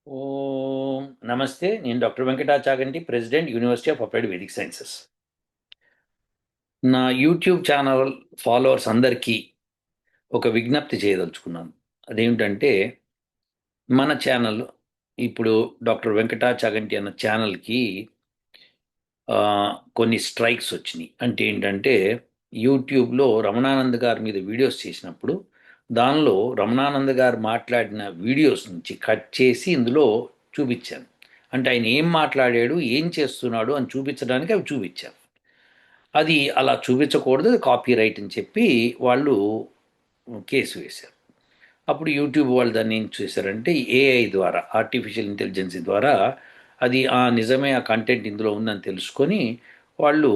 ఓం నమస్తే. నేను doctor Venkata Chaganti, president, university of applied Vedic sciences. నా యూట్యూబ్ ఛానల్ ఫాలోవర్స్ అందరికీ ఒక విజ్ఞప్తి చేయదలుచుకున్నాను. అదేమిటంటే, మన ఛానల్ ఇప్పుడు డాక్టర్ వెంకటాచాగంటి అన్న ఛానల్కి కొన్ని స్ట్రైక్స్ వచ్చినాయి. అంటే ఏంటంటే, యూట్యూబ్లో రమణానంద్ గారి మీద వీడియోస్ చేసినప్పుడు దానిలో రమణానంద్ గారు మాట్లాడిన వీడియోస్ నుంచి కట్ చేసి ఇందులో చూపించాను. అంటే ఆయన ఏం మాట్లాడాడు, ఏం చేస్తున్నాడు అని చూపించడానికి అవి చూపించాను. అది అలా చూపించకూడదు, అది కాపీ రైట్ అని చెప్పి వాళ్ళు కేసు వేశారు. అప్పుడు యూట్యూబ్ వాళ్ళు దాన్ని ఏం చేశారంటే ఏఐ ద్వారా, ఆర్టిఫిషియల్ ఇంటెలిజెన్స్ ద్వారా అది నిజమే, ఆ కంటెంట్ ఇందులో ఉందని తెలుసుకొని వాళ్ళు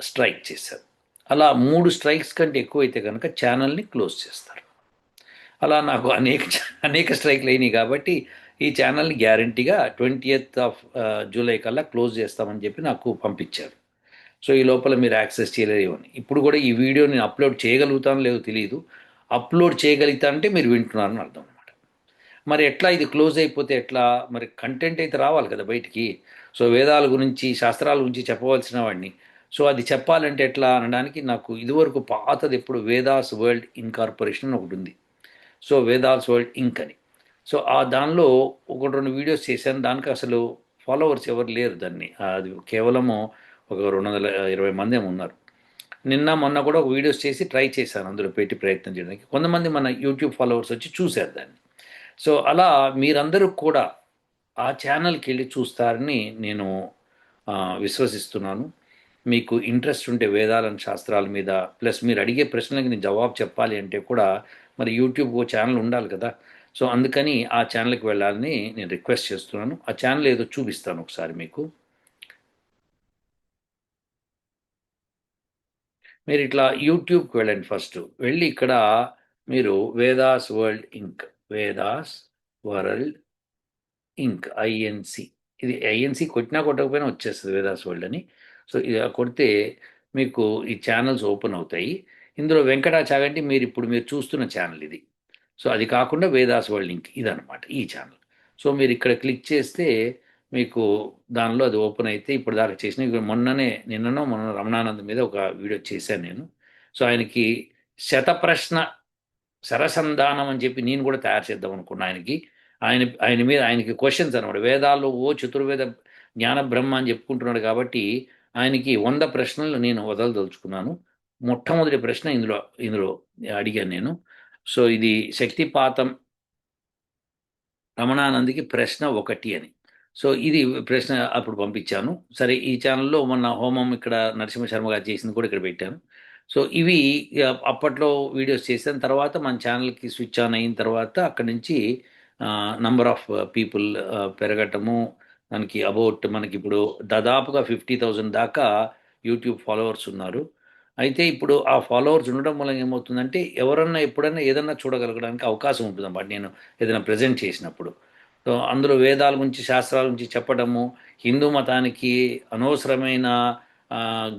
స్ట్రైక్ చేశారు. అలా 3 స్ట్రైక్స్ కంటే ఎక్కువైతే కనుక ఛానల్ని క్లోజ్ చేస్తారు. అలా నాకు అనేక స్ట్రైక్లు అయినాయి కాబట్టి ఈ ఛానల్ని గ్యారంటీగా 20th ఆఫ్ జూలై కల్లా క్లోజ్ చేస్తామని చెప్పి నాకు పంపించారు. సో ఈ లోపల మీరు యాక్సెస్ చేయలేమని. ఇప్పుడు కూడా ఈ వీడియో నేను అప్లోడ్ చేయగలుగుతానో లేదో తెలియదు. అప్లోడ్ చేయగలుగుతా అంటే మీరు వింటున్నారని అర్థం అనమాట. మరి ఎట్లా ఇది క్లోజ్ అయిపోతే ఎట్లా? మరి కంటెంట్ అయితే రావాలి కదా బయటికి. సో వేదాల గురించి, శాస్త్రాల గురించి చెప్పవలసిన వాడిని. సో అది చెప్పాలంటే ఎట్లా అనడానికి నాకు ఇదివరకు పాతది ఎప్పుడు వేదాస్ వరల్డ్ ఇన్కార్పొరేషన్ అని ఒకటి ఉంది. సో వేదాస్ వరల్డ్ ఇంక్ అని. సో ఆ దానిలో ఒకటి రెండు వీడియోస్ చేశాను. దానికి అసలు ఫాలోవర్స్ ఎవరు లేరు. దాన్ని అది కేవలము ఒక 220 మంది ఏమో ఉన్నారు. నిన్న మొన్న కూడా ఒక వీడియోస్ చేసి ట్రై చేశాను, అందులో పెట్టి ప్రయత్నం చేయడానికి. కొంతమంది మన యూట్యూబ్ ఫాలోవర్స్ వచ్చి చూశారు దాన్ని. సో అలా మీరందరూ కూడా ఆ ఛానల్కి వెళ్ళి చూస్తారని నేను విశ్వసిస్తున్నాను. మీకు ఇంట్రెస్ట్ ఉంటే వేదాలను, శాస్త్రాల మీద, ప్లస్ మీరు అడిగే ప్రశ్నలకి నేను జవాబు చెప్పాలి అంటే కూడా మరి యూట్యూబ్ ఛానల్ ఉండాలి కదా. సో అందుకని ఆ ఛానల్కి వెళ్ళాలని నేను రిక్వెస్ట్ చేస్తున్నాను. ఆ ఛానల్ ఏదో చూపిస్తాను ఒకసారి మీకు. మీరు ఇట్లా యూట్యూబ్కి వెళ్ళండి. ఫస్ట్ వెళ్ళి ఇక్కడ మీరు వేదాస్ వరల్డ్ ఇంక్, వేదాస్ వరల్డ్ ఇంక్, ఐఎన్సి. ఇది ఐఎన్సి కొట్టినా కొట్టకపోయినా వచ్చేస్తుంది వేదాస్ వరల్డ్ అని. సో ఇది కొడితే మీకు ఈ ఛానల్స్ ఓపెన్ అవుతాయి. ఇందులో వెంకటాచాగంటి మీరు చూస్తున్న ఛానల్ ఇది. సో అది కాకుండా వేదాస్ వరల్డ్ లింక్ ఇదనమాట ఈ ఛానల్. సో మీరు ఇక్కడ క్లిక్ చేస్తే మీకు దానిలో అది ఓపెన్ అయితే ఇప్పుడు దాకా చేసిన మొన్న రమణానంద్ మీద ఒక వీడియో చేశాను నేను. సో ఆయనకి శతప్రశ్న సరసంధానం అని చెప్పి నేను కూడా తయారు చేద్దాం అనుకున్నా ఆయనకి. ఆయనకి క్వశ్చన్స్ అనమాట. వేదాల్లో చతుర్వేద జ్ఞాన బ్రహ్మ అని చెప్పుకుంటున్నాడు కాబట్టి ఆయనకి 100 ప్రశ్నలు నేను వదలదలుచుకున్నాను. మొట్టమొదటి ప్రశ్న ఇందులో ఇందులో అడిగాను నేను. సో ఇది శక్తిపాతం రమణానంద్కి ప్రశ్న 1 అని. సో ఇది ప్రశ్న అప్పుడు పంపించాను. సరే ఈ ఛానల్‌లో మొన్న హోమం ఇక్కడ నరసింహ శర్మ గారు చేసింది కూడా ఇక్కడ పెట్టాను. సో ఇవి అప్పట్లో వీడియోస్ చేశాను. తర్వాత మన ఛానల్‌కి స్విచ్ ఆన్ అయిన తర్వాత అక్కడి నుంచి నంబర్ ఆఫ్ పీపుల్ పెరగటము. మనకిప్పుడు దాదాపుగా 50,000 దాకా యూట్యూబ్ ఫాలోవర్స్ ఉన్నారు. అయితే ఇప్పుడు ఆ ఫాలోవర్స్ ఉండడం వల్ల ఏమవుతుందంటే ఎవరన్నా ఎప్పుడన్నా ఏదన్నా చూడగలగడానికి అవకాశం ఉంటుందన్నమాట నేను ఏదైనా ప్రెజెంట్ చేసినప్పుడు. సో అందులో వేదాల గురించి, శాస్త్రాల గురించి చెప్పడము, హిందూ మతానికి అనవసరమైన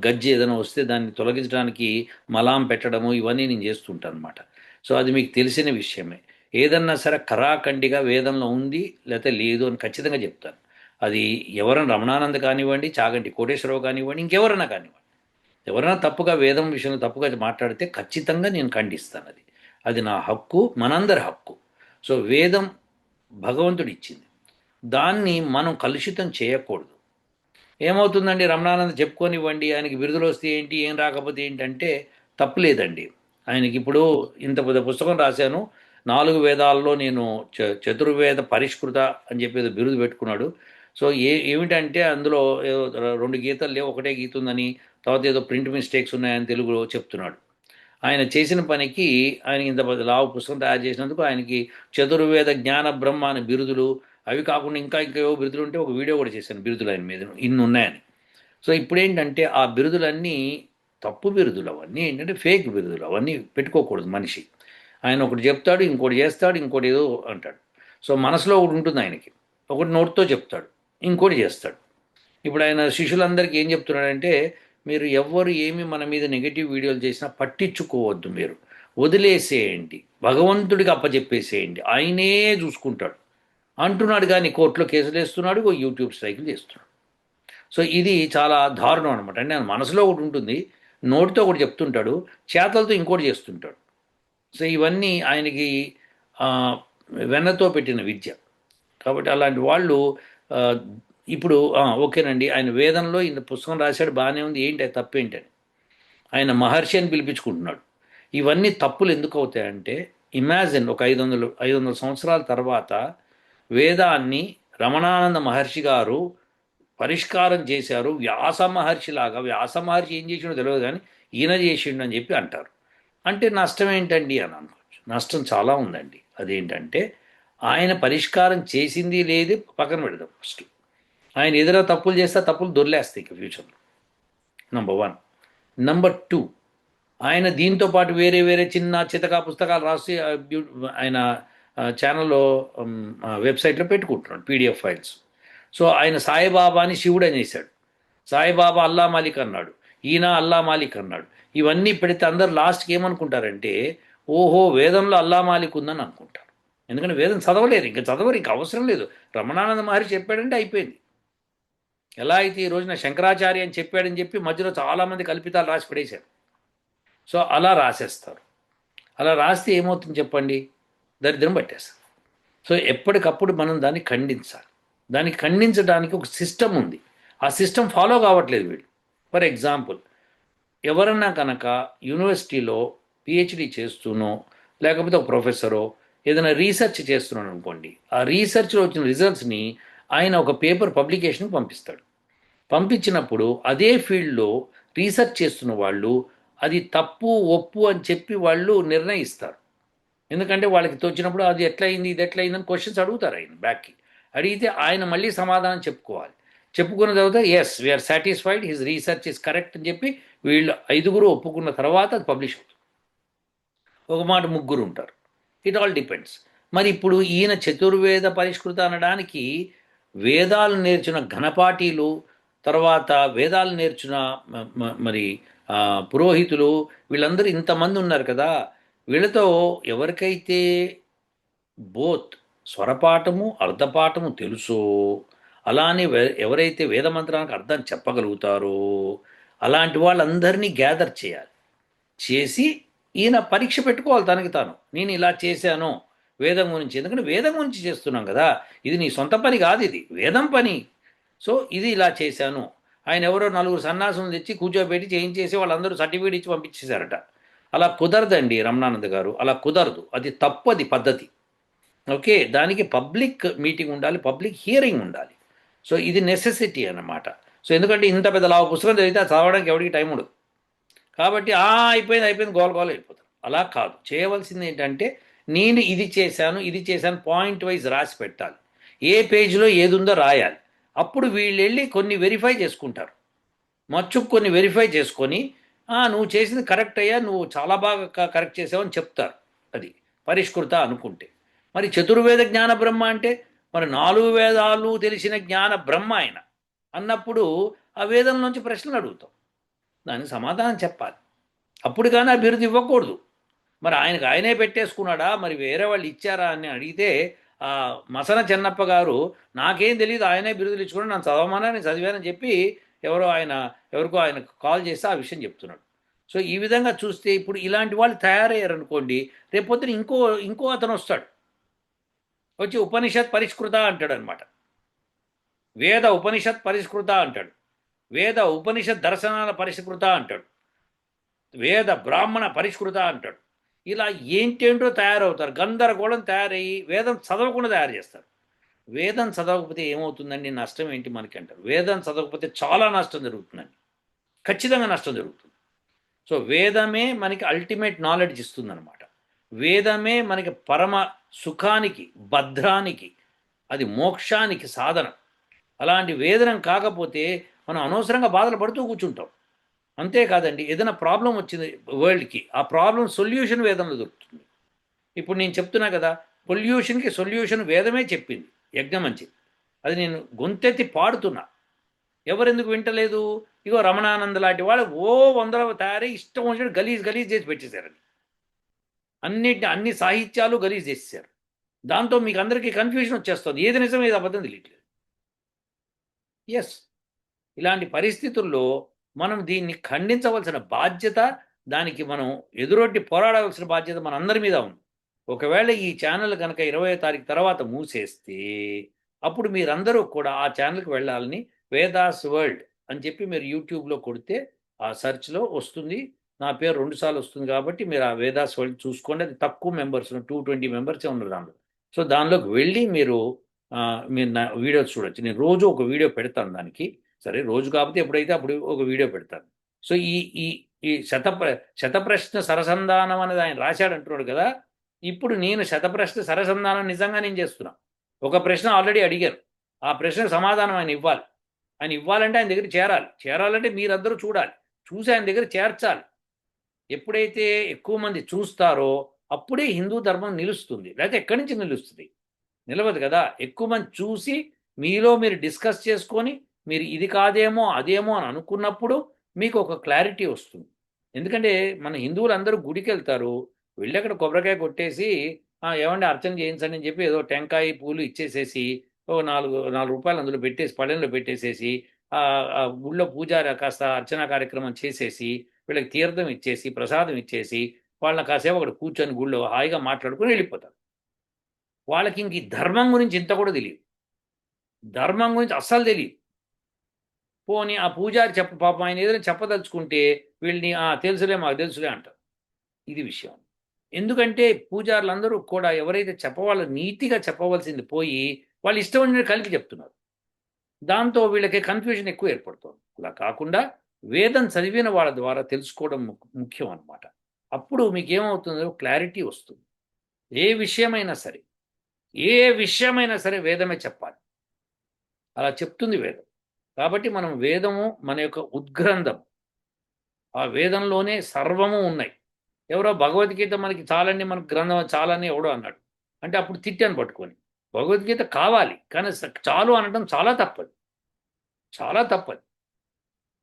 గజ్జి ఏదైనా వస్తే దాన్ని తొలగించడానికి మలాం పెట్టడము, ఇవన్నీ నేను చేస్తుంటానన్నమాట. సో అది మీకు తెలిసిన విషయమే. ఏదన్నా సరే కరాఖండిగా వేదంలో ఉంది లేకపోతే లేదు అని ఖచ్చితంగా చెప్తాను. అది ఎవరైనా రమణానంద కానివ్వండి, చాగంటి కోటేశ్వరరావు కానివ్వండి, ఇంకెవరైనా కానివ్వండి. ఎవరైనా తప్పుగా వేదం విషయంలో తప్పుగా మాట్లాడితే ఖచ్చితంగా నేను ఖండిస్తాను. అది అది నా హక్కు, మనందరి హక్కు. సో వేదం భగవంతుడు ఇచ్చింది, దాన్ని మనం కలుషితం చేయకూడదు. ఏమవుతుందండి, రమణానంద చెప్పుకోనివ్వండి, ఆయనకి బిరుదులు వస్తే ఏంటి, ఏం రాకపోతే ఏంటంటే తప్పులేదండి. ఆయనకి ఇప్పుడు ఇంత పెద్ద పుస్తకం రాశాను, 4 వేదాల్లో నేను చతుర్వేద పరిష్కృత అని చెప్పి ఏదో బిరుదు పెట్టుకున్నాడు. సో ఏమిటంటే అందులో ఏదో 2 గీతలు లేవు, ఒకటే గీత ఉందని, తర్వాత ఏదో ప్రింట్ మిస్టేక్స్ ఉన్నాయని తెలుగులో చెప్తున్నాడు. ఆయన చేసిన పనికి ఆయన ఇంత పెద్ద లావు పుస్తకం తయారు చేసినందుకు ఆయనకి చతుర్వేద జ్ఞాన బ్రహ్మ అనే బిరుదులు, అవి కాకుండా ఇంకా ఇంకా ఏవో బిరుదులు ఉంటే ఒక వీడియో కూడా చేశాను బిరుదులు ఆయన మీద ఇన్ని ఉన్నాయని. సో ఇప్పుడేంటంటే ఆ బిరుదులన్నీ తప్పు బిరుదులు, అవన్నీ ఏంటంటే ఫేక్ బిరుదులు, అవన్నీ పెట్టుకోకూడదు మనిషి. ఆయన ఒకటి చెప్తాడు, ఇంకోటి చేస్తాడు, ఇంకోటి ఏదో అంటాడు. సో మనసులో ఒకటి ఉంటుంది ఆయనకి, ఒకటి నోటితో చెప్తాడు, ఇంకోటి చేస్తాడు. ఇప్పుడు ఆయన శిష్యులందరికీ ఏం చెప్తున్నాడంటే, మీరు ఎవ్వరు ఏమి మన మీద నెగిటివ్ వీడియోలు చేసినా పట్టించుకోవద్దు, వదిలేసేయండి, భగవంతుడికి అప్పచెప్పేసేయండి, ఆయనే చూసుకుంటాడు. అంటున్నాడు, కానీ కోర్టులో కేసులు వేస్తున్నాడు, యూట్యూబ్ స్ట్రైకులు చేస్తున్నాడు. సో ఇది చాలా దారుణం అనమాట. అంటే ఆయన మనసులో ఒకటి ఉంటుంది, నోటితో ఒకటి చెప్తుంటాడు, చేతలతో ఇంకోటి చేస్తుంటాడు. సో ఇవన్నీ ఆయనకి ఆ, వెన్నతో పెట్టిన విద్య. కాబట్టి అలాంటి వాళ్ళు ఆ, ఇప్పుడు ఓకేనండి, ఆయన వేదంలో ఇంత పుస్తకం రాశాడు, బాగానే ఉంది, ఏంటి అది తప్పేంటని ఆయన మహర్షి అని పిలిపించుకుంటున్నాడు. ఇవన్నీ తప్పులు ఎందుకు అవుతాయంటే, ఇమాజిన్ ఒక 500 సంవత్సరాల తర్వాత వేదాన్ని రమణానంద మహర్షి గారు పరిష్కారం చేశారు, వ్యాస మహర్షిలాగా. వ్యాస మహర్షి ఏం చేసిండో తెలియదు, కానీ ఈయన చేసిండు అని చెప్పి అంటారు. అంటే నష్టం ఏంటండి అని అనుకోవచ్చు. నష్టం చాలా ఉందండి. అదేంటంటే ఆయన పరిష్కారం చేసింది లేదు, పక్కన పెడదాం ఫస్ట్. ఆయన ఏదైనా తప్పులు చేస్తే తప్పులు దొర్లేస్తాయి ఇక ఫ్యూచర్లో. నంబర్ 1. నంబర్ 2, ఆయన దీంతో పాటు వేరే వేరే చిన్న చితకా పుస్తకాలు రాసి ఆయన ఛానల్లో వెబ్సైట్లో పెట్టుకుంటున్నాడు పీడిఎఫ్ ఫైల్స్. సో ఆయన సాయిబాబాని శివుడు అనేసాడు, సాయిబాబా అల్లా మాలిక్ అన్నాడు, ఈయన అల్లా మాలిక్ అన్నాడు. ఇవన్నీ పెడితే అందరు లాస్ట్కి ఏమనుకుంటారంటే, ఓహో వేదంలో అల్లా మాలిక్ ఉందని అనుకుంటారు. ఎందుకంటే వేదం చదవలేరు, ఇంకా చదవరు, ఇంకా అవసరం లేదు. రమణానంద మహర్షి చెప్పాడంటే అయిపోయింది. ఎలా అయితే ఈ రోజున శంకరాచార్య అని చెప్పాడని చెప్పి మధ్యలో చాలామంది కల్పితాలు రాసి పడేశారు. సో అలా రాసేస్తారు. అలా రాస్తే ఏమవుతుంది చెప్పండి, దరిద్రం పట్టేస్తారు. సో ఎప్పటికప్పుడు మనం దాన్ని ఖండించాలి. దాన్ని ఖండించడానికి ఒక సిస్టమ్ ఉంది, ఆ సిస్టమ్ ఫాలో కావట్లేదు వీళ్ళు. ఫర్ ఎగ్జాంపుల్, ఎవరన్నా కనుక యూనివర్సిటీలో పిహెచ్డి చేస్తూనో, లేకపోతే ఒక ప్రొఫెసరో ఏదైనా రీసెర్చ్ చేస్తున్నాడు అనుకోండి, ఆ రీసెర్చ్లో వచ్చిన రిజల్ట్స్ని ఆయన ఒక పేపర్ పబ్లికేషన్కి పంపిస్తాడు. పంపించినప్పుడు అదే ఫీల్డ్లో రీసెర్చ్ చేస్తున్న వాళ్ళు అది తప్పు ఒప్పు అని చెప్పి వాళ్ళు నిర్ణయిస్తారు. ఎందుకంటే వాళ్ళకి తోచినప్పుడు అది ఎట్లయింది, ఇది ఎట్లయిందని క్వశ్చన్స్ అడుగుతారు ఆయన బ్యాక్కి. అడిగితే ఆయన మళ్ళీ సమాధానం చెప్పుకోవాలి. చెప్పుకున్న తర్వాత yes we are satisfied, his research is correct అని చెప్పి వీళ్ళు 5గురు ఒప్పుకున్న తర్వాత అది పబ్లిష్ అవుతుంది. ఒక మాట ముగ్గురు ఉంటారు. It all depends. మరి ఇప్పుడు ఈయన చతుర్వేద పరిష్కృత అనడానికి వేదాలు నేర్చిన ఘనపాఠీలు, తర్వాత వేదాలు నేర్చిన మరి పురోహితులు, వీళ్ళందరూ ఇంతమంది ఉన్నారు కదా. వీళ్ళతో ఎవరికైతే బోత్ స్వరపాఠము అర్ధపాఠము తెలుసో, అలానే ఎవరైతే వేదమంత్రానికి అర్థం చెప్పగలుగుతారో అలాంటి వాళ్ళందరినీ గ్యాదర్ చేయాలి. చేసి ఈయన పరీక్ష పెట్టుకోవాలి తనకి తాను, నేను ఇలా చేశాను వేదం గురించి. ఎందుకంటే వేదం గురించి చేస్తున్నాం కదా, ఇది నీ సొంత పని కాదు, ఇది వేదం పని. సో ఇది ఇలా చేశాను. ఆయన ఎవరో 4 సన్నాసులను తెచ్చి కూర్చోబెట్టి చేయించేసి వాళ్ళందరూ సర్టిఫికేట్ ఇచ్చి పంపించేశారట. అలా కుదరదండి రమణానంద్ గారు, అలా కుదరదు. అది తప్పది పద్ధతి. ఓకే, దానికి పబ్లిక్ మీటింగ్ ఉండాలి, పబ్లిక్ హియరింగ్ ఉండాలి. సో ఇది నెసెసిటీ అన్నమాట. సో ఎందుకంటే ఇంత పెద్ద లావు పుస్తకం చదివితే చదవడానికి ఎవరికి టైం ఉండదు. కాబట్టి అయిపోయింది అయిపోయింది గోల గోల అయిపోతారు. అలా కాదు, చేయవలసింది ఏంటంటే నేను ఇది చేశాను ఇది చేశాను పాయింట్ వైజ్ రాసి పెట్టాలి. ఏ పేజీలో ఏది ఉందో రాయాలి. అప్పుడు వీళ్ళు వెళ్ళి కొన్ని వెరిఫై చేసుకుంటారు, మచ్చుకు కొన్ని వెరిఫై చేసుకొని నువ్వు చేసింది కరెక్ట్ అయ్యా, నువ్వు చాలా బాగా కరెక్ట్ చేసావని చెప్తారు. అది పరిష్కృత అనుకుంటే. మరి చతుర్వేద జ్ఞాన బ్రహ్మ అంటే మరి 4 వేదాలు తెలిసిన జ్ఞాన బ్రహ్మ ఆయన అన్నప్పుడు ఆ వేదం నుంచి ప్రశ్నలు అడుగుతాం, దానికి సమాధానం చెప్పాలి. అప్పుడు కానీ ఆ బిరుదు ఇవ్వకూడదు. మరి ఆయనకు ఆయనే పెట్టేసుకున్నాడా, మరి వేరే వాళ్ళు ఇచ్చారా అని అడిగితే మసన చెన్నప్ప గారు నాకేం తెలియదు, ఆయనే బిరుదులు ఇచ్చుకుని నన్ను చదవమన్నా నేను చదివానని చెప్పి ఎవరికో ఆయన కాల్ చేస్తే ఆ విషయం చెప్తున్నాడు. సో ఈ విధంగా చూస్తే ఇప్పుడు ఇలాంటి వాళ్ళు తయారయ్యారు అనుకోండి, రేపొద్దున ఇంకో అతను వస్తాడు, వచ్చి ఉపనిషత్ పరిష్కృత అంటాడు అనమాట. వేద ఉపనిషత్ పరిష్కృత అంటాడు, వేద ఉపనిషత్ దర్శనాల పరిష్కృత అంటాడు, వేద బ్రాహ్మణ పరిష్కృత అంటాడు. ఇలా ఏంటేంటో తయారవుతారు, గందరగోళం తయారయ్యి వేదం చదవకుండా తయారు చేస్తారు. వేదం చదవకపోతే ఏమవుతుందండి, నష్టం ఏంటి మనకి అంటారు. వేదం చదవకపోతే చాలా నష్టం జరుగుతుందండి, ఖచ్చితంగా నష్టం జరుగుతుంది. సో వేదమే మనకి అల్టిమేట్ నాలెడ్జ్ ఇస్తుందన్నమాట. వేదమే మనకి పరమ సుఖానికి భద్రానికి, అది మోక్షానికి సాధన. అలాంటి వేదనం కాకపోతే మనం అనవసరంగా బాధలు పడుతూ కూర్చుంటాం. అంతేకాదండి, ఏదైనా ప్రాబ్లం వచ్చింది వరల్డ్కి, ఆ ప్రాబ్లం సొల్యూషన్ వేదంలో దొరుకుతుంది. ఇప్పుడు నేను చెప్తున్నా కదా, పొల్యూషన్కి సొల్యూషన్ వేదమే చెప్పింది, యజ్ఞం అని చెప్పి. అది నేను గొంతెత్తి పాడుతున్నా, ఎవరెందుకు వింటలేదు? ఇగో రమణానంద లాంటి వాళ్ళు వందల తయారై ఇష్టం వచ్చినట్టు గలీజ్ గలీజ్ చేసి పెట్టేశారు. అన్ని సాహిత్యాలు గలీజ్ చేసేసారు. దాంతో మీకు అందరికీ కన్ఫ్యూజన్ వచ్చేస్తుంది, ఏది నిజం ఏది అబద్ధం తెలియట్లేదు. ఎస్, ఇలాంటి పరిస్థితుల్లో మనం దీన్ని ఖండించవలసిన బాధ్యత, దానికి మనం ఎదురొడ్డి పోరాడవలసిన బాధ్యత మనందరి మీద ఉంది. ఒకవేళ ఈ ఛానల్ కనుక 20వ తారీఖు తర్వాత మూసేస్తే అప్పుడు మీరందరూ కూడా ఆ ఛానల్కి వెళ్ళాలని, వేదాస్ వరల్డ్ అని చెప్పి మీరు యూట్యూబ్లో కొడితే ఆ సెర్చ్లో వస్తుంది. నా పేరు 2 సార్లు వస్తుంది కాబట్టి మీరు ఆ వేదాస్ వరల్డ్ చూసుకోండి. అది తక్కువ మెంబర్స్, 220 మెంబర్సే ఉన్నారు దాంట్లో. సో దానిలోకి వెళ్ళి మీరు నా వీడియోస్ చూడొచ్చు. నేను రోజు ఒక వీడియో పెడతాను దానికి. సరే, రోజు కాకపోతే ఎప్పుడైతే అప్పుడు ఒక వీడియో పెడతాను. సో ఈ ఈ ఈ శతప్రశ్న సరసంధానం అనేది ఆయన రాశాడు అంటున్నాడు కదా. ఇప్పుడు నేను శతప్రశ్న సరసంధానం నిజంగా నేను చేస్తున్నా. ఒక ప్రశ్న ఆల్రెడీ అడిగారు, ఆ ప్రశ్నకు సమాధానం ఆయన ఇవ్వాలి. ఆయన ఇవ్వాలంటే ఆయన దగ్గర చేరాలంటే మీరందరూ చూడాలి, చూసి ఆయన దగ్గర చేర్చాలి. ఎప్పుడైతే ఎక్కువ మంది చూస్తారో అప్పుడే హిందూ ధర్మం నిలుస్తుంది, లేకపోతే ఎక్కడి నుంచి నిలుస్తుంది? నిలవదు కదా. ఎక్కువ మంది చూసి మీలో మీరు డిస్కస్ చేసుకొని మీరు ఇది కాదేమో అదేమో అని అనుకున్నప్పుడు మీకు ఒక క్లారిటీ వస్తుంది. ఎందుకంటే మన హిందువులు అందరూ గుడికి వెళ్తారు, వెళ్ళి అక్కడ కొబ్బరికాయ కొట్టేసి ఏమంటే అర్చన చేయించండి అని చెప్పి ఏదో టెంకాయ పూలు ఇచ్చేసేసి ఓ 4 రూపాయలు అందులో పెట్టేసి పళ్ళెంలో పెట్టేసేసి గుళ్ళో పూజారి కాస్త అర్చన కార్యక్రమం చేసేసి వీళ్ళకి తీర్థం ఇచ్చేసి ప్రసాదం ఇచ్చేసి వాళ్ళని కాసేపు అక్కడ కూర్చొని గుళ్ళో హాయిగా మాట్లాడుకుని వెళ్ళిపోతారు. వాళ్ళకి ఇంక ఈ ధర్మం గురించి ఇంత కూడా తెలియదు, ధర్మం గురించి అస్సలు తెలియదు. పోనీ ఆ పూజారి పాపం ఆయన ఏదైనా చెప్పదలుచుకుంటే వీళ్ళని తెలుసులే మాకు తెలుసులే అంటారు. ఇది విషయం. ఎందుకంటే పూజారులందరూ కూడా ఎవరైతే నీతిగా చెప్పవలసింది పోయి వాళ్ళు ఇష్టం వచ్చినట్టు కలిపి చెప్తున్నారు. దాంతో వీళ్ళకి కన్ఫ్యూజన్ ఎక్కువ ఏర్పడుతుంది. అలా కాకుండా వేదం చదివిన వాళ్ళ ద్వారా తెలుసుకోవడం ముఖ్యం అన్నమాట. అప్పుడు మీకేమవుతుందో క్లారిటీ వస్తుంది. ఏ విషయమైనా సరే, ఏ విషయమైనా సరే వేదమే చెప్పాలి, అలా చెప్తుంది వేదం. కాబట్టి మనం వేదము మన యొక్క ఉద్గ్రంథం, ఆ వేదంలోనే సర్వము ఉన్నాయి. ఎవరో భగవద్గీత మనకి చాలండి, మనకు గ్రంథం చాలని ఎవడో అన్నాడు అంటే అప్పుడు తిట్టాను పట్టుకొని. భగవద్గీత కావాలి, కానీ చాలు అనడం చాలా తప్పదు, చాలా తప్పదు.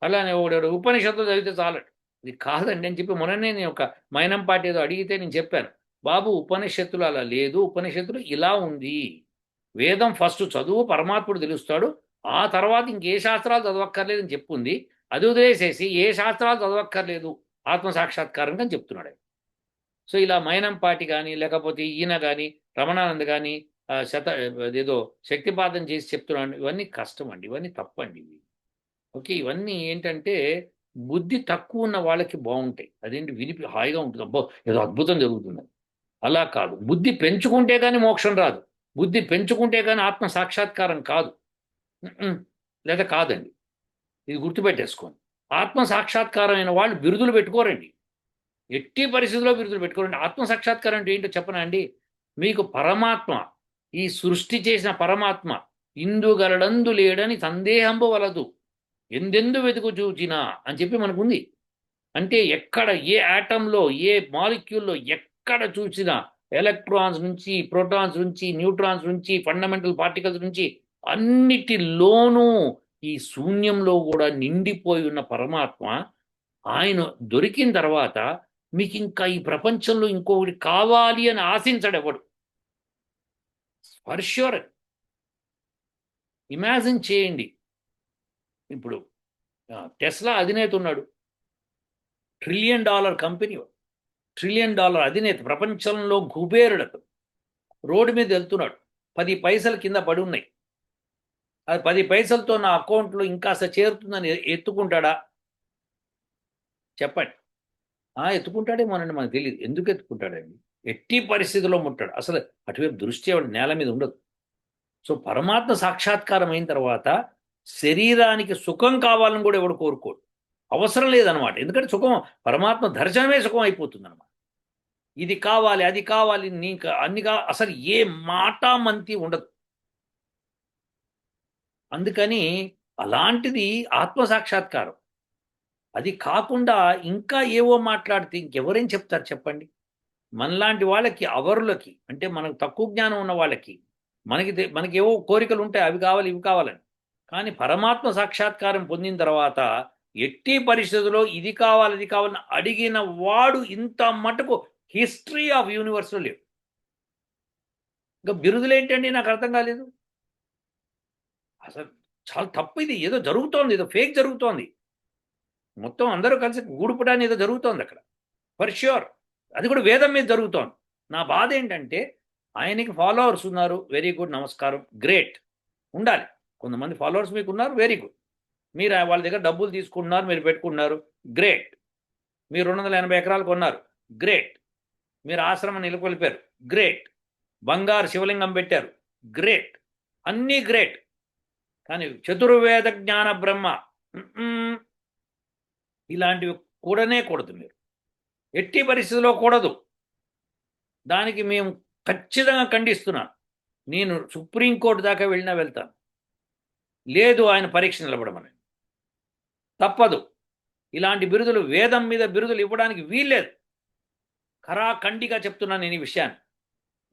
అలానే ఒకడు ఉపనిషత్తులు చదివితే చాలడు, ఇది కాదండి అని చెప్పి మొన్ననే నేను ఒక మైనంపాటి ఏదో అడిగితే నేను చెప్పాను, బాబు ఉపనిషత్తులు అలా లేదు, ఉపనిషత్తులు ఇలా ఉంది. వేదం ఫస్ట్ చదువు, పరమాత్ముడు తెలుస్తాడు, ఆ తర్వాత ఇంకే శాస్త్రాలు చదవక్కర్లేదని చెప్పుంది. అది వదిలేసేసి ఏ శాస్త్రాలు చదవక్కర్లేదు ఆత్మసాక్షాత్కారం అని చెప్తున్నాడు. సో ఇలా మైనంపాటి కానీ లేకపోతే ఈయన కానీ రమణానంద్ కానీ ఏదో శక్తిపాతం చేసి చెప్తున్నాడు. ఇవన్నీ కష్టం అండి, ఇవన్నీ తప్పండి ఇవి. ఓకే, ఇవన్నీ ఏంటంటే బుద్ధి తక్కువ ఉన్న వాళ్ళకి బాగుంటాయి, అదేంటి వినిపి హాయిగా ఉంటుంది, అబ్బో ఏదో అద్భుతం జరుగుతుంది. అలా కాదు, బుద్ధి పెంచుకుంటే కానీ మోక్షం రాదు, బుద్ధి పెంచుకుంటే కానీ ఆత్మ సాక్షాత్కారం కాదు. లేదా కాదండి, ఇది గుర్తుపెట్టేసుకోండి. ఆత్మ సాక్షాత్కారం అయిన వాళ్ళు బిరుదులు పెట్టుకోరండి, ఎట్టి పరిస్థితుల్లో బిరుదులు పెట్టుకోరండి. ఆత్మ సాక్షాత్కారం అంటే ఏంటో చెప్పనా అండి? మీకు పరమాత్మ, ఈ సృష్టి చేసిన పరమాత్మ ఇందుగలడందు లేడని సందేహంబు వలదు, ఎందెందు వెతుకు చూచినా అని చెప్పి మనకుంది. అంటే ఎక్కడ ఏ ఆటంలో ఏ మాలిక్యూల్లో ఎక్కడ చూసినా ఎలక్ట్రాన్స్ నుంచి ప్రోటాన్స్ నుంచి న్యూట్రాన్స్ నుంచి ఫండమెంటల్ పార్టికల్స్ నుంచి అన్నిటిలోనూ ఈ శూన్యంలో కూడా నిండిపోయి ఉన్న పరమాత్మ ఆయన దొరికిన తర్వాత మీకు ఇంకా ఈ ప్రపంచంలో ఇంకొకటి కావాలి అని ఆశించడు ఎవడు. For sure. ఇమాజిన్ చేయండి, ఇప్పుడు టెస్లా అధినేత ఉన్నాడు, $1 ట్రిలియన్ కంపెనీ, $1 ట్రిలియన్ అధినేత, ప్రపంచంలో కుబేరుడు. రోడ్డు మీద వెళ్తున్నాడు, 10 పైసలు కింద పడి ఉన్నాయి, అది 10 పైసలతో నా అకౌంట్లో ఇంకాస్త చేరుతుందని ఎత్తుకుంటాడా? చెప్పండి. ఎత్తుకుంటాడేమోనండి, మనకు తెలియదు. ఎందుకు ఎత్తుకుంటాడండి? ఎట్టి పరిస్థితుల్లో ముట్టాడు, అసలు అటువైపు దృష్టి ఎవడు నేల మీద ఉండదు. సో పరమాత్మ సాక్షాత్కారం అయిన తర్వాత శరీరానికి సుఖం కావాలని కూడా ఎవడు కోరుకోడు, అవసరం లేదనమాట. ఎందుకంటే సుఖం, పరమాత్మ దర్శనమే సుఖం అయిపోతుంది అనమాట. ఇది కావాలి అది కావాలి నీకు అన్ని అసలు ఏ మాట మంతి ఉండదు. అందుకని అలాంటిది ఆత్మ సాక్షాత్కారం. అది కాకుండా ఇంకా ఏవో మాట్లాడితే ఇంకెవరేం చెప్తారు చెప్పండి? మనలాంటి వాళ్ళకి, అవరులకి, అంటే మనకు తక్కువ జ్ఞానం ఉన్న వాళ్ళకి, మనకి ఏవో కోరికలు ఉంటాయి, అవి కావాలి ఇవి కావాలని. కానీ పరమాత్మ సాక్షాత్కారం పొందిన తర్వాత ఎట్టి పరిస్థితుల్లో ఇది కావాలి అది కావాలని అడిగిన వాడు ఇంత మటుకు హిస్టరీ ఆఫ్ యూనివర్స్లో లేవు. ఇంకా బిరుదులు ఏంటండి నాకు అర్థం కాలేదు. అసలు చాలా తప్పు ఇది. ఏదో జరుగుతోంది, ఏదో ఫేక్ జరుగుతోంది. మొత్తం అందరూ కలిసి గూడుపుటాన్ని ఏదో జరుగుతోంది అక్కడ ఫర్ ష్యూర్. అది కూడా వేదం మీద జరుగుతోంది. నా బాధ ఏంటంటే ఆయనకి ఫాలోవర్స్ ఉన్నారు, వెరీ గుడ్, నమస్కారం, గ్రేట్, ఉండాలి. కొంతమంది ఫాలోవర్స్ మీకు ఉన్నారు, వెరీ గుడ్. మీరు వాళ్ళ దగ్గర డబ్బులు తీసుకుంటున్నారు, మీరు పెట్టుకున్నారు, గ్రేట్. మీరు 280 ఎకరాలు కొన్నారు, గ్రేట్. మీరు ఆశ్రమం నెలకొల్పారు, గ్రేట్. బంగారు శివలింగం పెట్టారు, గ్రేట్. అన్నీ గ్రేట్. కానీ చతుర్వేద జ్ఞాన బ్రహ్మ ఇలాంటివి కూడనే కూడదు. మీరు ఎట్టి పరిస్థితిలో కూడదు. దానికి మేము ఖచ్చితంగా ఖండిస్తున్నాను. నేను సుప్రీంకోర్టు దాకా వెళ్ళినా వెళ్తాను. లేదు ఆయన పరీక్ష నిలబడమని, తప్పదు. ఇలాంటి బిరుదులు, వేదం మీద బిరుదులు ఇవ్వడానికి వీల్లేదు. ఖరాఖండిగా చెప్తున్నాను నేను ఈ విషయాన్ని.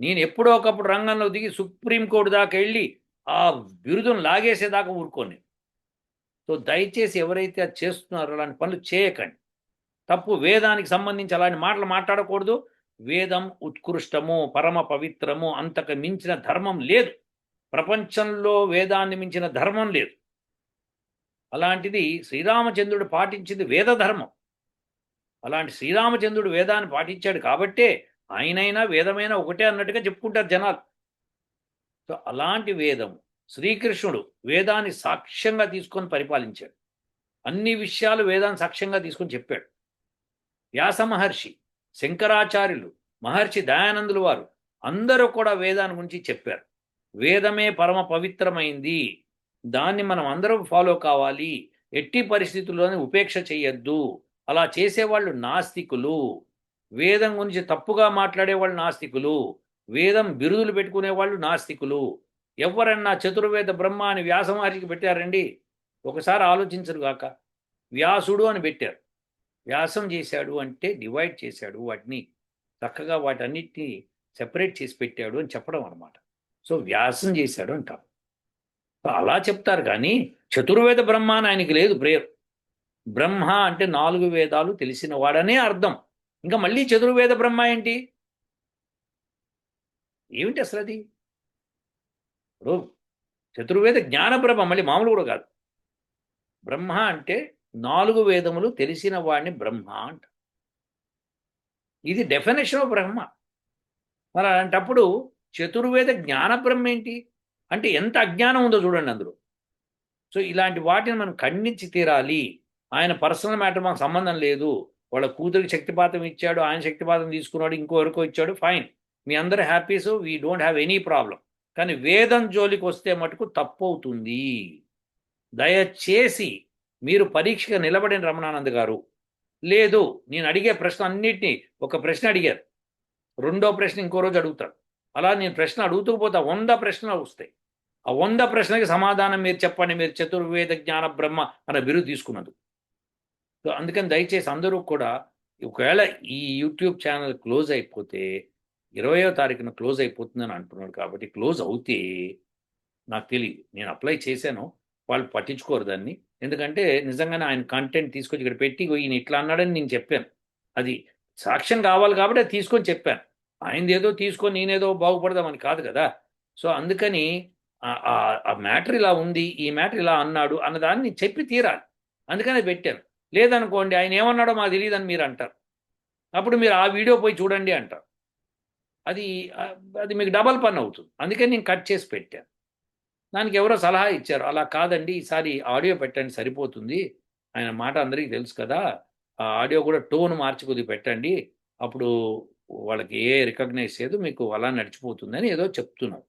నేను ఎప్పుడో ఒకప్పుడు రంగంలో దిగి సుప్రీంకోర్టు దాకా వెళ్ళి ఆ బిరుదును లాగేసేదాకా ఊరుకోని. సో దయచేసి ఎవరైతే అది చేస్తున్నారో అలాంటి పనులు చేయకండి. తప్పు. వేదానికి సంబంధించి అలాంటి మాటలు మాట్లాడకూడదు. వేదం ఉత్కృష్టము, పరమ పవిత్రము, అంతకు మించిన ధర్మం లేదు. ప్రపంచంలో వేదాన్ని మించిన ధర్మం లేదు. అలాంటిది శ్రీరామచంద్రుడు పాటించింది వేద ధర్మం. అలాంటి శ్రీరామచంద్రుడు వేదాన్ని పాటించాడు కాబట్టే ఆయనైనా వేదమైనా ఒకటే అన్నట్టుగా చెప్పుకుంటారు జనాలు. సో అలాంటి వేదం, శ్రీకృష్ణుడు వేదాన్ని సాక్ష్యంగా తీసుకొని పరిపాలించాడు. అన్ని విషయాలు వేదాన్ని సాక్ష్యంగా తీసుకొని చెప్పాడు. వ్యాస మహర్షి, శంకరాచార్యులు, మహర్షి దయానందులు వారు అందరూ కూడా వేదాన్ని గురించి చెప్పారు. వేదమే పరమ పవిత్రమైంది, దాన్ని మనం అందరం ఫాలో కావాలి, ఎట్టి పరిస్థితుల్లోనే ఉపేక్ష చేయొద్దు. అలా చేసేవాళ్ళు నాస్తికులు. వేదం గురించి తప్పుగా మాట్లాడేవాళ్ళు నాస్తికులు. వేదం బిరుదులు పెట్టుకునేవాళ్ళు నాస్తికులు. ఎవరన్నా చతుర్వేద బ్రహ్మ అని వ్యాస మహర్షికి పెట్టారండి? ఒకసారి ఆలోచించరు గాక. వ్యాసుడు అని పెట్టారు. వ్యాసం చేశాడు అంటే డివైడ్ చేశాడు, వాటిని చక్కగా వాటన్నిటిని సెపరేట్ చేసి పెట్టాడు అని చెప్పడం అనమాట. సో వ్యాసం చేశాడు అంటారు. అలా చెప్తారు కానీ చతుర్వేద బ్రహ్మ అని ఆయనకి లేదు ప్రేయర్. బ్రహ్మ అంటే 4 వేదాలు తెలిసిన వాడనే అర్థం. ఇంకా మళ్ళీ చతుర్వేద బ్రహ్మ ఏంటి? ఏమిటి అసలు అది? ఇప్పుడు చతుర్వేద జ్ఞాన బ్రహ్మ, మళ్ళీ మామూలు కూడా కాదు. బ్రహ్మ అంటే 4 వేదములు తెలిసిన వాడిని బ్రహ్మ అంట. ఇది డెఫినేషన్ ఆఫ్ బ్రహ్మ. మరి అలాంటప్పుడు చతుర్వేద జ్ఞాన బ్రహ్మ ఏంటి అంటే ఎంత అజ్ఞానం ఉందో చూడండి అందులో. సో ఇలాంటి వాటిని మనం ఖండించి తీరాలి. ఆయన పర్సనల్ మ్యాటర్ మాకు సంబంధం లేదు. వాళ్ళ కూతురికి శక్తిపాతం ఇచ్చాడు, ఆయన శక్తిపాతం తీసుకున్నాడు, ఇంకోవరకు ఇచ్చాడు, ఫైన్. మీ అందరూ హ్యాపీస్, we don't have any problem. కానీ వేదం జోలికి వస్తే మటుకు తప్పు అవుతుంది. దయచేసి మీరు పరీక్షగా నిలబడిన రమణానంద్ గారు, లేదు నేను అడిగే ప్రశ్న అన్నిటినీ, ఒక ప్రశ్న అడిగారు, రెండో ప్రశ్న ఇంకో రోజు అడుగుతాడు. అలా నేను ప్రశ్న అడుగుతూ పోతా 100 ప్రశ్నలు వస్తాయి. ఆ 100 ప్రశ్నకి సమాధానం మీరు చెప్పండి, మీరు చతుర్వేద జ్ఞాన బ్రహ్మ అన్న బిరుదు తీసుకున్నది. సో అందుకని దయచేసి అందరూ కూడా, ఒకవేళ ఈ యూట్యూబ్ ఛానల్ క్లోజ్ అయిపోతే 20వ తారీఖున క్లోజ్ అయిపోతుందని అంటున్నాడు. కాబట్టి క్లోజ్ అవుతే నాకు తెలియదు, నేను అప్లై చేశాను, వాళ్ళు పట్టించుకోరు దాన్ని. ఎందుకంటే నిజంగానే ఆయన కంటెంట్ తీసుకొచ్చి ఇక్కడ పెట్టి ఈయన ఇట్లా అన్నాడని నేను చెప్పాను. అది సాక్ష్యం కావాలి కాబట్టి అది తీసుకొని చెప్పాను. ఆయనది ఏదో తీసుకొని నేనేదో బాగుపడదామని కాదు కదా. సో అందుకని ఆ మ్యాటర్ ఇలా ఉంది, ఈ మ్యాటర్ ఇలా అన్నాడు అన్నదాన్ని చెప్పి తీరాలి. అందుకని పెట్టాను. లేదనుకోండి ఆయన ఏమన్నాడో మాకు తెలియదని మీరు అంటారు. అప్పుడు మీరు ఆ వీడియో పోయి చూడండి అంటారు. అది అది మీకు డబల్ పని అవుతుంది. అందుకని నేను కట్ చేసి పెట్టాను. దానికి ఎవరో సలహా ఇచ్చారు, అలా కాదండి ఈసారి ఆడియో పెట్టండి సరిపోతుంది, ఆయన మాట అందరికీ తెలుసు కదా, ఆ ఆడియో కూడా టోన్ మార్చి కొద్దిగా పెట్టండి, అప్పుడు వాళ్ళకి ఏ రికగ్నైజ్ చేయదు, మీకు అలా నడిచిపోతుందని ఏదో చెప్తున్నారు.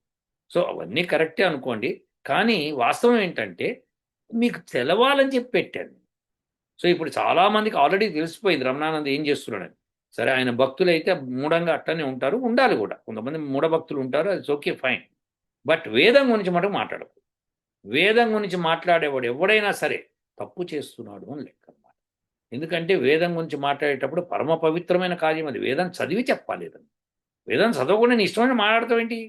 సో అవన్నీ కరెక్టే అనుకోండి, కానీ వాస్తవం ఏంటంటే మీకు తెలవాలని చెప్పి పెట్టాను. సో ఇప్పుడు చాలామందికి ఆల్రెడీ తెలిసిపోయింది రమణానంద్ ఏం చేస్తున్నాడని. సరే ఆయన భక్తులు అయితే మూఢంగా అట్టనే ఉంటారు, ఉండాలి కూడా, కొంతమంది మూఢ భక్తులు ఉంటారు, అది ఓకే ఫైన్. బట్ వేదం గురించి మటుకు మాట్లాడకు. వేదం గురించి మాట్లాడేవాడు ఎవడైనా సరే తప్పు చేస్తున్నాడు అని లెక్క అన్నమాట. ఎందుకంటే వేదం గురించి మాట్లాడేటప్పుడు పరమ పవిత్రమైన కార్యం అది. వేదం చదివి చెప్పాలి. వేదం చదవకుండా నీ ఇష్టమైన మాట్లాడతావు ఏంటి?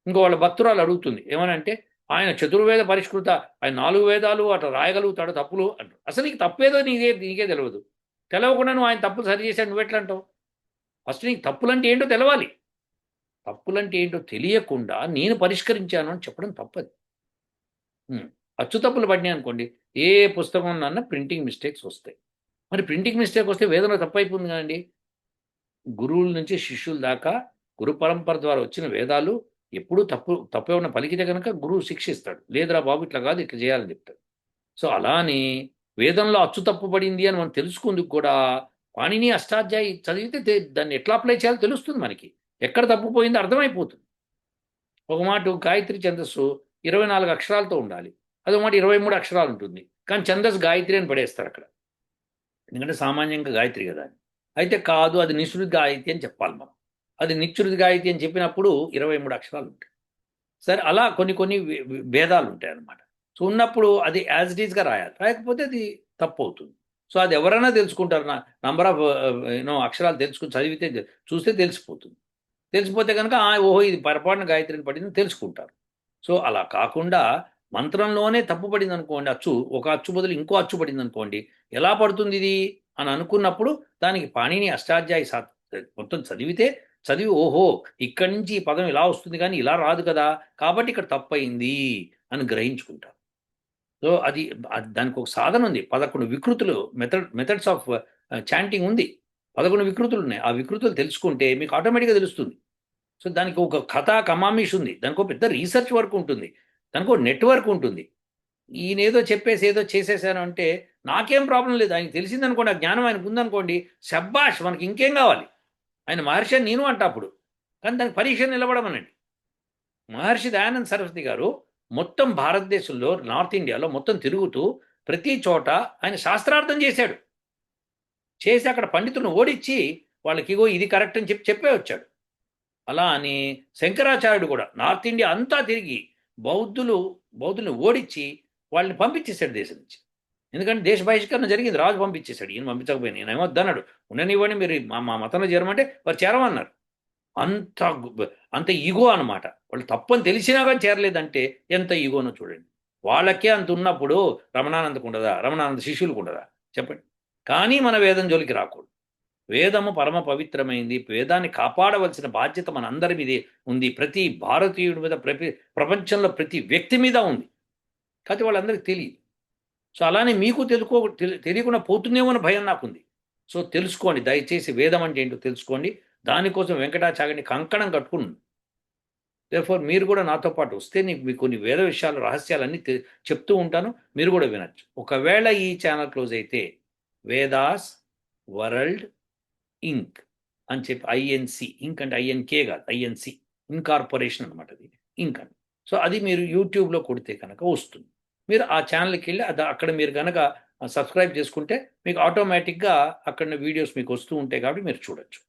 ఇంకో వాళ్ళ భక్తురాలు అడుగుతుంది ఏమనంటే, ఆయన చతుర్వేద పరిష్కృత, ఆయన 4 వేదాలు అట్లా రాయగలుగుతాడు తప్పులు అంటారు. అసలు నీకు తప్పేదో నీకే తెలియదు. తెలవకుండా నువ్వు ఆయన తప్పులు సరి చేశాడు నువ్వు ఎట్లా అంటావు? ఫస్ట్ నీకు తప్పులు అంటే ఏంటో తెలవాలి. తప్పులంటే ఏంటో తెలియకుండా నేను పరిష్కరించాను అని చెప్పడం తప్పది. అచ్చు తప్పులు పడినాయి అనుకోండి, ఏ పుస్తకంలోనన్నా ప్రింటింగ్ మిస్టేక్స్ వస్తాయి. మరి ప్రింటింగ్ మిస్టేక్ వస్తే వేదన తప్పైపోతుంది కదండీ! గురువుల నుంచి శిష్యుల దాకా గురు పరంపర ద్వారా వచ్చిన వేదాలు ఎప్పుడూ తప్పేమన్నా పలికితే గనక గురువు శిక్షిస్తాడు. లేదురా బాబు ఇట్లా కాదు, ఇట్లా చేయాలని చెప్తాడు. సో, అలా అని వేదంలో అచ్చు తప్పు పడింది అని మనం తెలుసుకుందుకు కూడా పాణిని అష్టాధ్యాయి చదివితే దాన్ని ఎట్లా అప్లై చేయాలో తెలుస్తుంది మనకి. ఎక్కడ తప్పిపోయిందో అర్థమైపోతుంది. ఒక మాట గాయత్రి ఛందస్సు 24 అక్షరాలతో ఉండాలి. అదో మాట 23 అక్షరాలు ఉంటుంది. కానీ ఛందస్సు గాయత్రి అని పడేస్తారక్కడ. ఎందుకంటే సామాన్యంగా గాయత్రి కదా అని. అయితే కాదు, అది నిశ్రుతి గాయత్రి అని చెప్పాలి మనం. అది నిశ్రుతి గాయత్రి అని చెప్పినప్పుడు 23 అక్షరాలు ఉంటాయి. సరే, అలా కొన్ని కొన్ని భేదాలు ఉంటాయన్నమాట. సో, ఉన్నప్పుడు అది యాజ్ ఇట్ ఈస్‌గా రాయాలి. రాయకపోతే అది తప్పవుతుంది. సో, అది ఎవరైనా తెలుసుకుంటారు. నంబర్ ఆఫ్ అక్షరాలు తెలుసుకొని చదివితే చూస్తే తెలిసిపోతుంది. తెలిసిపోతే గనక ఓహో! ఇది పొరపాటున గాయత్రిని పడిందని తెలుసుకుంటారు. సో, అలా కాకుండా మంత్రంలోనే తప్పు పడిందనుకోండి అచ్చు, ఒక అచ్చు బదులు ఇంకో అచ్చు పడిందనుకోండి, ఎలా పడుతుందిది అని అనుకున్నప్పుడు దానికి పాణిని అష్టాధ్యాయి మొత్తం చదివి ఓహో! ఇక్కడి నుంచి ఈ పదం ఇలా వస్తుంది కానీ ఇలా రాదు కదా! కాబట్టి ఇక్కడ తప్పయింది అని గ్రహించుకుంటారు. సో, దానికొక సాధన ఉంది. 11 వికృతులు మెథడ్స్ ఆఫ్ చాంటింగ్ ఉంది. 11 వికృతులున్నాయి. ఆ వికృతులు తెలుసుకుంటే మీకు ఆటోమేటిక్‌గా తెలుస్తుంది. సో, దానికి ఒక కథా కమామీష్ ఉంది. దానికో పెద్ద రీసెర్చ్ వర్క్ ఉంటుంది. దానికో నెట్‌వర్క్ ఉంటుంది. ఈయనేదో చెప్పేసి ఏదో చేసేసాను అంటే నాకేం ప్రాబ్లమ్ లేదు. ఆయనకి తెలిసిందనుకోండి, ఆ జ్ఞానం ఆయనకుందనుకోండి, శబ్బాష్! మనకి ఇంకేం కావాలి? ఆయన మహర్షి అని నేను అంటా అప్పుడు. కానీ దానికి పరీక్ష నిలబడమనండి. మహర్షి దయానంద సరస్వతి గారు మొత్తం భారతదేశంలో, నార్త్ ఇండియాలో మొత్తం తిరుగుతూ ప్రతి చోట ఆయన శాస్త్రార్థం చేశాడు. చేసి అక్కడ పండితులను ఓడించి వాళ్ళకి ఇగో ఇది కరెక్ట్ అని చెప్పే వచ్చాడు. అలా అని శంకరాచార్యుడు కూడా నార్త్ ఇండియా అంతా తిరిగి బౌద్ధుల్ని ఓడించి వాళ్ళని పంపించేశాడు దేశం నుంచి. ఎందుకంటే దేశ బహిష్కరణ జరిగింది. రాజు పంపించేశాడు. ఈయన పంపించకపోయినా ఈయన ఏమొద్దన్నాడు. ఉండనివ్వండి, మీరు మా మతంలో చేరమంటే వారు చేరమన్నారు. అంత అంత ఈగో అనమాట. వాళ్ళు తప్పని తెలిసినా కానీ చేరలేదంటే ఎంత ఈగోనో చూడండి. వాళ్ళకే అంత ఉన్నప్పుడు రమణానందకు ఉండదా? రమణానంద శిష్యులకు ఉండదా? చెప్పండి. కానీ మన వేదం జోలికి రాకూడదు. వేదము పరమ పవిత్రమైంది. వేదాన్ని కాపాడవలసిన బాధ్యత మనందరి మీద ఉంది. ప్రతి భారతీయుడి మీద, ప్రపంచంలో ప్రతి వ్యక్తి మీద ఉంది. కాకపోతే వాళ్ళందరికీ తెలియదు. సో, అలానే మీకు తెలియకుండా పోతుందేమో అని భయం నాకుంది. సో, తెలుసుకోండి. దయచేసి వేదం అంటే ఏంటో తెలుసుకోండి. దానికోసం వెంకటాచార్యుని కంకణం కట్టుకుని దేర్‌ఫోర్ మీరు కూడా నాతో పాటు వస్తే మీకు కొన్ని వేద విషయాలు, రహస్యాలన్నీ చెప్తూ ఉంటాను. మీరు కూడా వినొచ్చు. ఒకవేళ ఈ ఛానల్ క్లోజ్ అయితే వేదాస్ వరల్డ్ ఇంక్ అని చెప్పి ఐఎన్‌సి, ఇంక్ అంటే ఐఎన్‌కే కాదు, ఐఎన్‌సి ఇన్కార్పొరేషన్ అనమాట అది. ఇంక్ అని. సో, అది మీరు యూట్యూబ్‌లో కొడితే కనుక వస్తుంది. మీరు ఆ ఛానల్‌కెళ్ళి అక్కడ మీరు గనక సబ్స్క్రైబ్ చేసుకుంటే మీకు ఆటోమేటిక్‌గా అక్కడ వీడియోస్ మీకు వస్తూ ఉంటాయి కాబట్టి మీరు చూడొచ్చు.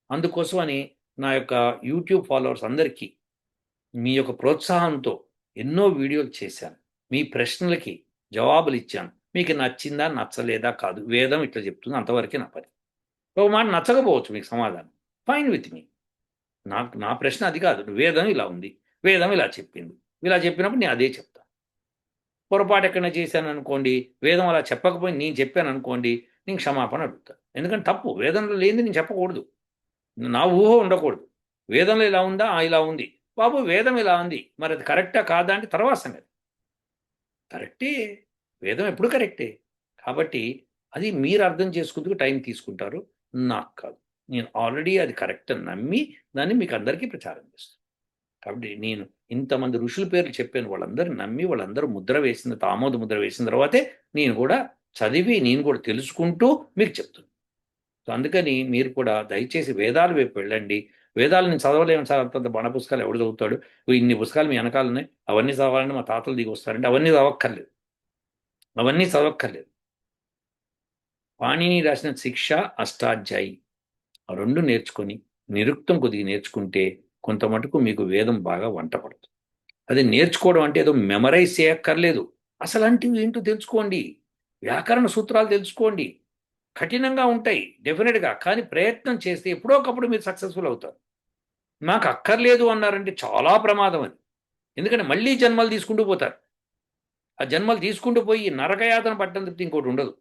అందుకోసమని నా యొక్క యూట్యూబ్ ఫాలోవర్స్ అందరికీ మీ యొక్క ప్రోత్సాహంతో ఎన్నో వీడియోలు చేశాను. మీ ప్రశ్నలకి జవాబులిచ్చాను. మీకు నచ్చిందా? నచ్చలేదా? కాదు. వేదం ఇట్లా చెప్తుంది. అంతవరకే నా పని. ఒక మాట నచ్చకపోవచ్చు మీకు సమాధానం. Fine with me. నా ప్రశ్న అది కాదు. వేదం ఇలా ఉంది. వేదం ఇలా చెప్పింది. ఇలా చెప్పినప్పుడు నేను అదే చెప్తా. పొరపాటు ఎక్కడైనా చేశాననుకోండి, వేదం అలా చెప్పకపోయి నేను చెప్పాననుకోండి, నేను క్షమాపణ అడుగుతా. ఎందుకంటే తప్పు. వేదంలో లేనిది నేను చెప్పకూడదు. నా ఊహ ఉండకూడదు. వేదంలో ఇలా ఉందా? ఇలా ఉంది. బాబు వేదం ఇలా ఉంది. మరి అది కరెక్టా కాదా అంటే తర్వాత సంగతి. కరెక్టే. వేదం ఎప్పుడు కరెక్టే. కాబట్టి అది మీరు అర్థం చేసుకుందుకు టైం తీసుకుంటారు. నాకు కాదు. నేను ఆల్రెడీ అది కరెక్ట్ అని నమ్మి దాన్ని మీకు అందరికీ ప్రచారం చేస్తాను. కాబట్టి నేను ఇంతమంది ఋషుల పేర్లు చెప్పాను. వాళ్ళందరూ నమ్మి, వాళ్ళందరూ ముద్ర వేసిన ఆమోద ముద్ర వేసిన తర్వాతే నేను కూడా చదివి, నేను కూడా తెలుసుకుంటూ మీకు చెప్తున్నాను. సో, అందుకని మీరు కూడా దయచేసి వేదాల వైపు వెళ్ళండి. వేదాలు నేను చదవలేను సార్, అంతంత బణ పుస్తకాలు ఎవడు చదువుతాడు? ఇన్ని పుస్తకాలు మీ వెనకాలున్నాయి. అవన్నీ చదవాలంటే మా తాతలు దిగి వస్తారంటే అవన్నీ చదవక్కర్లేదు. అవన్నీ చదవక్కర్లేదు. పాణిని రాసిన శిక్ష, అష్టాధ్యాయి ఆ 2 నేర్చుకొని, నిరుక్తం కొద్దిగా నేర్చుకుంటే కొంత మటుకు మీకు వేదం బాగా వంట పడుతుంది. అది నేర్చుకోవడం అంటే ఏదో మెమరైజ్ చేయక్కర్లేదు. అసలంటివి ఏంటో తెలుసుకోండి. వ్యాకరణ సూత్రాలు తెలుసుకోండి. కఠినంగా ఉంటాయి డెఫినిట్‌గా. కానీ ప్రయత్నం చేస్తే ఎప్పుడో ఒకప్పుడు మీరు సక్సెస్‌ఫుల్ అవుతారు. నాకు అక్కర్లేదు అన్నారంటే చాలా ప్రమాదం అది. ఎందుకంటే మళ్ళీ జన్మలు తీసుకుంటూ పోతారు. ఆ జన్మలు తీసుకుంటూ పోయి నరకయాతన పట్టడం తప్పితే ఇంకోటి ఉండదు.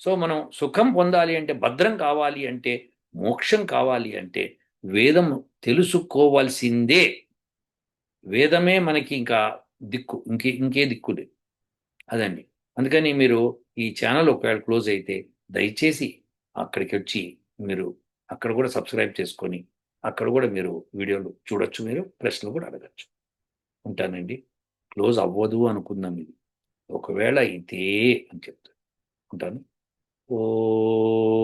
సో, మనం సుఖం పొందాలి అంటే, భద్రం కావాలి అంటే, మోక్షం కావాలి అంటే వేదం తెలుసుకోవాల్సిందే. వేదమే మనకి ఇంకా దిక్కు. ఇంకే దిక్కు లేదు. అదండి. అందుకని మీరు ఈ ఛానల్ ఒకవేళ క్లోజ్ అయితే దయచేసి అక్కడికొచ్చి మీరు అక్కడ కూడా సబ్స్క్రైబ్ చేసుకొని, అక్కడ కూడా మీరు వీడియోలు చూడొచ్చు, మీరు ప్రశ్నలు కూడా అడగొచ్చు. ఉంటానండి. క్లోజ్ అవ్వదు అనుకుందాం ఇది. ఒకవేళ ఇదే అని చెప్తాను. ఉంటాను. ఓహ్!